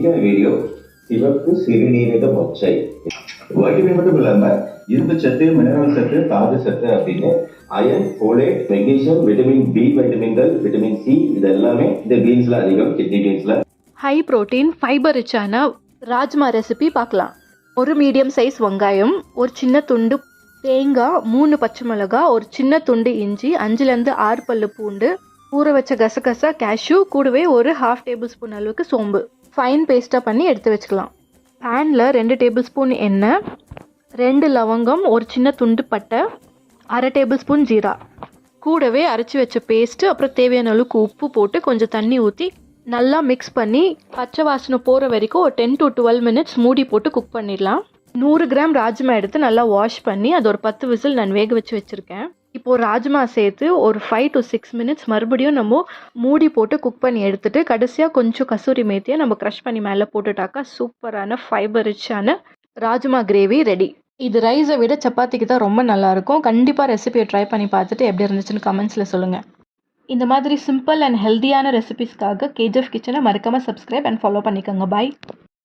இன்னைக்கான வீடியோ சிவப்பு சிறுநீரக மொச்சை. வைட்டமின் மட்டும் இல்லாம இரும்பு சத்து, மினரல் சத்து, தாது சத்து அப்படின்னு iron, folate, magnesium, vitamin B வைட்டமின்கள், விட்டமின் சி இது எல்லாமே இந்த பீன்ஸ்ல அதிகம். கிட்னி பீன்ஸ்ல ஹை புரோட்டீன் ஃபைபர் ரிச்சான ராஜ்மா ரெசிபி பார்க்கலாம். ஒரு மீடியம் சைஸ் வெங்காயம், ஒரு சின்ன துண்டு தேங்காய், 3 பச்சை மிளகாய், ஒரு சின்ன துண்டு இஞ்சி, 5லேருந்து 6 பல்லு பூண்டு, ஊற வச்ச கசகசா, கேஷ்யூ, கூடவே ஒரு 1/2 டேபிள் ஸ்பூன் அளவுக்கு சோம்பு ஃபைன் பேஸ்ட்டாக பண்ணி எடுத்து வச்சுக்கலாம். பேனில் 2 டேபிள் ஸ்பூன் எண்ணெய், 2 லவங்கம், ஒரு சின்ன துண்டு பட்டை, 1/2 டேபிள் ஸ்பூன் ஜீரா, கூடவே அரைச்சி வச்ச பேஸ்ட்டு, அப்புறம் தேவையான அளவுக்கு உப்பு போட்டு கொஞ்சம் தண்ணி ஊற்றி நல்லா மிக்ஸ் பண்ணி பச்சை வாசனை போகிற வரைக்கும் ஒரு 10 to 12 மினிட்ஸ் மூடி போட்டு குக் பண்ணிடலாம். 100 கிராம் ராஜ்மா எடுத்து நல்லா வாஷ் பண்ணி அது ஒரு 10 விசில் நான் வேக வச்சு வச்சுருக்கேன். இப்போது ராஜ்மா சேர்த்து ஒரு 5 to 6 மினிட்ஸ் மறுபடியும் நம்ம மூடி போட்டு குக் பண்ணி எடுத்துகிட்டு கடைசியாக கொஞ்சம் கசூரி மேத்தியை நம்ம க்ரஷ் பண்ணி மேலே போட்டுட்டாக்கா சூப்பரான ஃபைபர் ரிச்சான ராஜ்மா கிரேவி ரெடி. இது ரைஸை விட சப்பாத்திக்கு தான் ரொம்ப நல்லாயிருக்கும். கண்டிப்பாக ரெசிபியை ட்ரை பண்ணி பார்த்துட்டு எப்படி இருந்துச்சுன்னு கமெண்ட்ஸில் சொல்லுங்கள். இந்த மாதிரி சிம்பிள் அண்ட் ஹெல்த்தியான ரெசிபிஸ்க்காக கேஜிஎஃப் கிச்சனை மறக்காமல் சப்ஸ்கிரைப் அண்ட் ஃபாலோ பண்ணிக்கோங்க. பாய்.